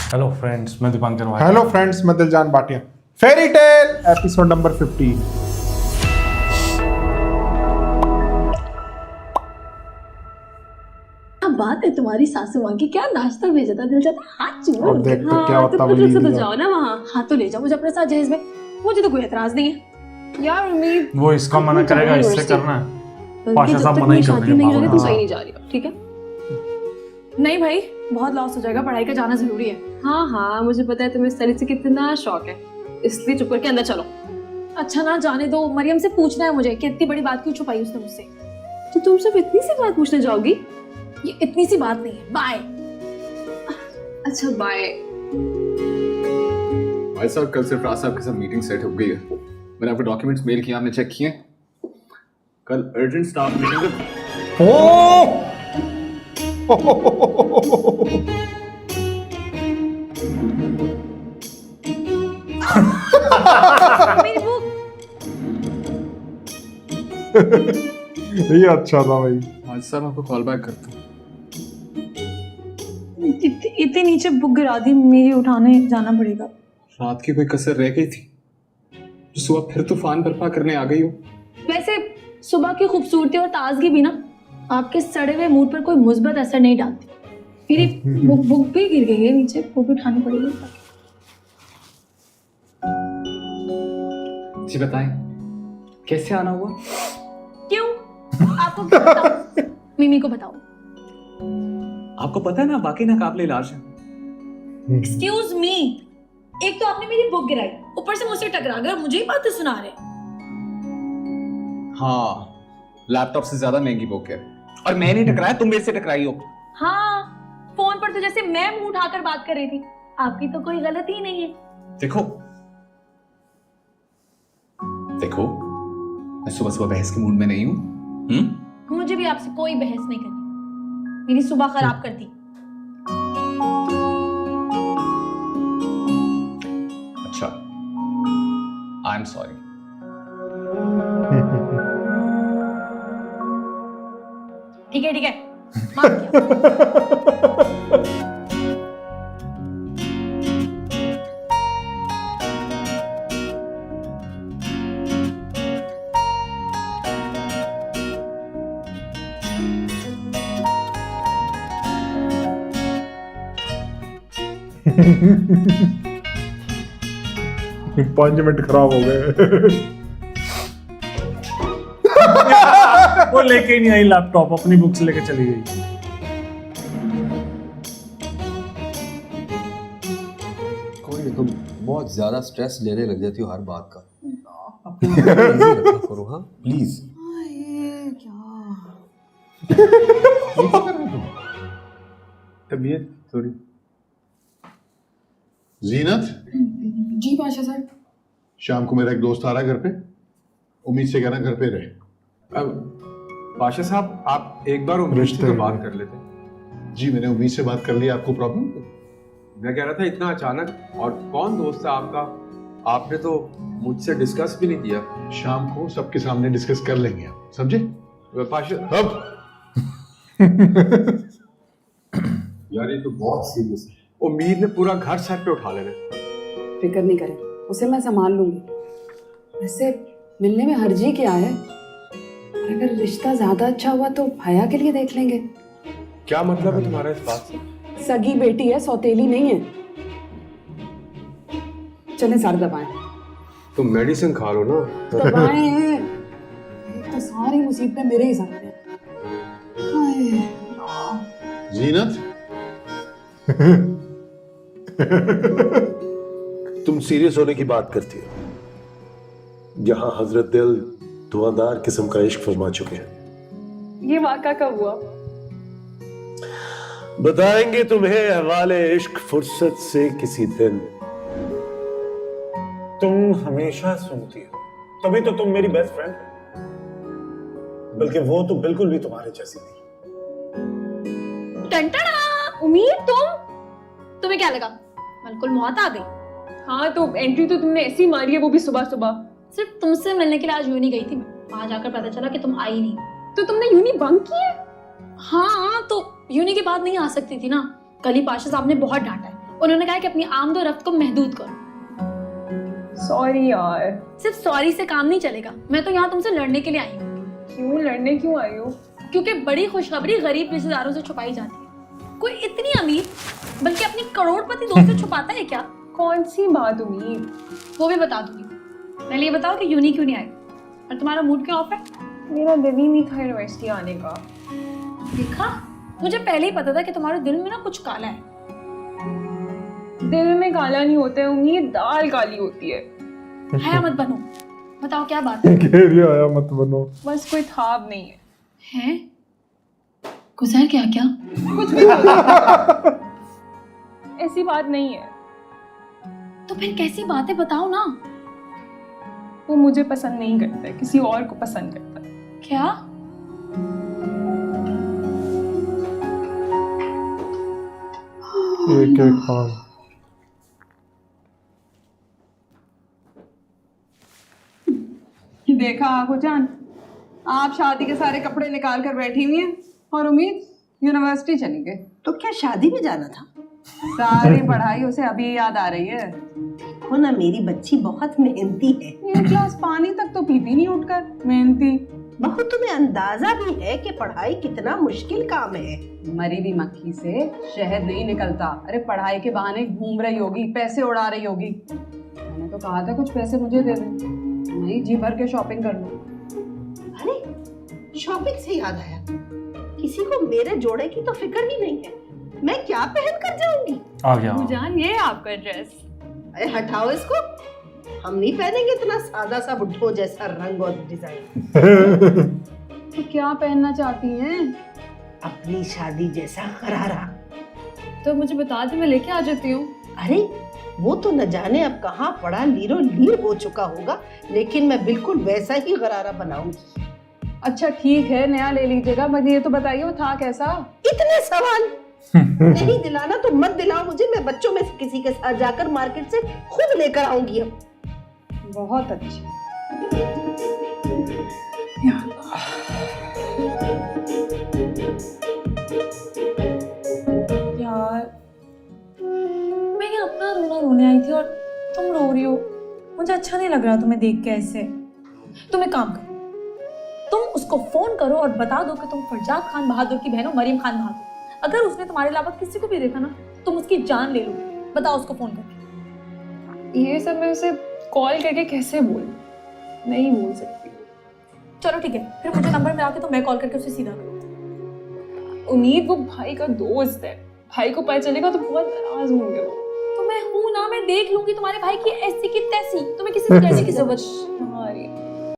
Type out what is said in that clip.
Hello friends, मैं दीपांकर भाई। Hello friends, मैं Diljan Bhatia. Fairy tale episode number 15। क्या बात है तुम्हारी सासू माँ की, क्या नाश्ता भेजा था दिल चाहता हाथ चूमो। अब देख तो क्या हाँ, होता तो वली तो दिया। जाओ ना वहाँ, हाँ तो ले जाओ मुझे अपने साथ जहेज में, मुझे तो कोई एतराज नहीं है यार। मेरी वो इसका मना करेगा, इससे करना है। बल्कि पाशा जब साहब तक मना ही मेरी कर शादी देंगे नहीं हो रही पागल। तुम कहीं नहीं जा रही हो, ठीक है? नहीं भाई, बहुत लॉस हो जाएगा, पढ़ाई का जाना जरूरी है। हाँ हाँ मुझे पता है तुम्हें स्टडी से कितना शौक है, इसलिए चुप करके अंदर चलो। अच्छा ना जाने दो, मरियम से पूछना है मुझे कि इतनी बड़ी बात क्यों छुपाई उसने मुझसे। तो तुम सिर्फ इतनी सी बात पूछने जाओगी? ये इतनी सी बात नहीं है, बाय। अच्छा बाय। भाई साहब, कल सिर्फ राज साहब के साथ मीटिंग सेट हो गई है। मैंने आपके डॉक्यूमेंट्स मेल किए, आपने चेक किए? कल अर्जेंट स्टाफ मीटिंग। ओ मेरी बुक। ये अच्छा था भाई। आज साहब आपको कॉल बैक करता हूँ। इतनी नीचे बुक गिरा दी, मेरी उठाने जाना पड़ेगा। रात की कोई कसर रह गई थी जो सुबह फिर तूफान बर्पा करने आ गई हो? वैसे सुबह की खूबसूरती और ताजगी भी ना आपके सड़े हुए मूड पर कोई मुस्बत असर नहीं डालती। मेरी बुक भी गिर गई है नीचे, वो भी उठानी पड़ेगी। जी बताएं, कैसे आना हुआ? क्यों? आपको क्या बताऊं? मिमी को बताओ। आपको पता है ना, बाकी नाकाबिले इलाज है। एक्सक्यूज मी, एक तो आपने मेरी बुक गिराई, ऊपर से मुझसे टकरा गए और मुझे ही बातें सुना रहे। हाँ, लैपटॉप से ज्यादा महंगी बुक है। और मैं नहीं टकराया, तुम मेरे से टकराई हो। हाँ, फोन पर तो जैसे मैं मुंह उठाकर बात कर रही थी, आपकी तो कोई गलती ही नहीं है। देखो देखो, मैं सुबह सुबह बहस के मूड में नहीं हूं। मुझे भी आपसे कोई बहस नहीं करनी, मेरी सुबह खराब कर दी। अच्छा, आई एम सॉरी। ठीक है, माफ किया। पांच मिनट खराब हो गए। वो लेके ही नहीं आई लैपटॉप, अपनी बुक्स लेके चली गई। कोई नहीं, तुम बहुत ज्यादा स्ट्रेस लेने लग जाती हो हर बात का। अपनी easy रखा करो, हाँ प्लीज। तबीयत थोड़ी। जीनत, जी पाशा साहब। शाम को मेरा एक दोस्त आ रहा है घर पे। उम्मीद से कहना घर पे रहे। अब पाशा साहब, आप एक बार उम्मीद से तो बात कर लेते। जी, मैंने उम्मीद से बात कर ली। आपको प्रॉब्लम? मैं कह रहा था इतना अचानक, और कौन दोस्त है आपका? आपने तो मुझसे डिस्कस भी नहीं किया। शाम को सबके सामने डिस्कस कर लेंगे आप, समझे? पाशा अब यार, ये तो बहुत सीरियस है। उम्मीद ने पूरा घर सर पे उठा लेना। फिक्र नहीं करें, उसे मैं संभाल लूंगी। वैसे मिलने में हर्जी क्या है? और अगर रिश्ता ज्यादा अच्छा हुआ तो हया के लिए देख लेंगे। क्या मतलब है तुम्हारा इस बात से? सगी बेटी है, सौतेली नहीं है। चलें सर दबाएं। तुम मेडिसिन खा लो ना। दबाएं हैं। एक तो सारी मुसीबतें मेरे ही साथ हैं। हाय। जीनत, तुम सीरियस होने की बात करती हो। यहाँ हजरत दिल धुआंधार किस्म का इश्क फरमा चुके हैं। ये वाक़ा कब हुआ? बताएंगे तुम्हें हवाले इश्क फुर्सत से किसी दिन। तुम हमेशा सुनती हो, तभी तो तुम मेरी बेस्ट फ्रेंड हो। बल्कि वो तो बिल्कुल भी तुम्हारे जैसी नहीं। टंटना, उम्मीद तुम्हें क्या लगा बिल्कुल मौत आ गई? हाँ तो एंट्री तो तुमने ऐसी मारी है, वो भी सुबह सुबह। सिर्फ तुमसे मिलने के लिए आज यूनी गई थी मैं, वहां जाकर पता चला कि तुम आई नहीं। तो तुमने यूनी बंक की है? हाँ तो यूनी के बाद नहीं आ सकती थी ना, कल ही पाशा साहब ने बहुत डांटा है, उन्होंने कहा कि अपनी आमद और रफ्त को महदूद करो। सॉरी यार। सिर्फ सॉरी से काम नहीं चलेगा। मैं तो यहाँ तुमसे लड़ने के लिए आई हूँ। क्यों लड़ने क्यों आई हो? क्योंकि बड़ी खुशखबरी गरीब रिश्तेदारों से छुपाई जाती है। कोई इतनी अमीर बल्कि अपनी करोड़पति दोस्त से छुपाता है क्या? कौन सी बात उम्मीद? वो भी बता दूंगी। पहले ये बताओ कि यूनी क्यों नहीं आई और तुम्हारा मूड क्यों ऑफ है? मेरा दिल ही नहीं था यूनिवर्सिटी आने का। देखा, मुझे पहले ही पता था कि तुम्हारे दिल में ना कुछ काला है। दिल में काला नहीं होता है उम्मीद, दाल काली होती है। हया मत बनो, बताओ क्या बात है? घेरिया आया मत बनो। बस कोई थाब नहीं है। हैं? गुजर गया क्या? कुछ भी बोलो। ऐसी बात नहीं है। तो फिर कैसी बात है, बताओ ना। वो मुझे पसंद नहीं करता है, किसी और को पसंद करता है। क्या? एक एक हाँ। देखा आगो जान, आप शादी के सारे कपड़े निकाल कर बैठी हुई हैं और उम्मीद यूनिवर्सिटी चली गई। तो क्या शादी में जाना था? सारी पढ़ाई उसे अभी याद आ रही है। देखो ना, मेरी बच्ची बहुत मेहनती है। एक गिलास पानी तक तो पीती नहीं उठकर, मेहनती। बहू, तुम्हें अंदाजा भी है कि पढ़ाई कितना मुश्किल काम है। मरी हुई मक्खी से शहद नहीं निकलता। अरे पढ़ाई के बहाने घूम रही होगी, पैसे उड़ा रही होगी। मैंने तो कहा था कुछ पैसे मुझे दे दे, नहीं जी भर के शॉपिंग कर लो। अरे शॉपिंग से याद आया, किसी को मेरे जोड़े की तो फिक्र ही नहीं है। मैं क्या पहन कर जाऊंगी? आ गया। जान, ये आपका ड्रेस। अरे हटाओ इसको, हम नहीं पहनेंगे इतना सादा सा बुढ़ो जैसा रंग और डिजाइन। तो क्या पहनना चाहती हैं? अपनी शादी जैसा गरारा। तो मुझे बता दे, मैं लेके आ जाती हूँ। अरे वो तो न जाने अब कहाँ पड़ा लीरो लीर हो चुका होगा, लेकिन मैं बिल्कुल वैसा ही गरारा बनाऊंगी। अच्छा ठीक है, नया ले लीजिएगा, मगर ये तो बताइए वो था कैसा? इतने सवाल नहीं दिलाना तो मत दिलाओ मुझे। मैं बच्चों में से किसी के साथ जाकर मार्केट से खुद लेकर आऊंगी। अब बहुत अच्छी। यार, मैं यहाँ अपना रोना रोने आई थी और तुम रो रही हो। मुझे अच्छा नहीं लग रहा तुम्हें देख के ऐसे। तुम एक काम करो, तुम उसको फोन करो और बता दो कि तुम फरजाद खान बहादुर की बहन हो, मरियम खान बहादुर। अगर उसने तुम्हारे अलावा किसी को भी देखा ना, तुम उसकी जान ले लो। बताओ उसको फोन करके। ये सब मैं उसे कॉल करके कैसे बोलूं? नहीं बोल सकती। चलो ठीक है, फिर मुझे नंबर मिला के तो मैं कॉल करके उसे सीधा करूँ। उम्मीद वो भाई का दोस्त है, भाई को पता चलेगा तो बहुत नाराज होंगे वो। तो मैं हूं ना, मैं देख लूंगी तुम्हारे भाई की ऐसी की तैसी। तुम्हें किसी से कैसी की जरूरत? अरे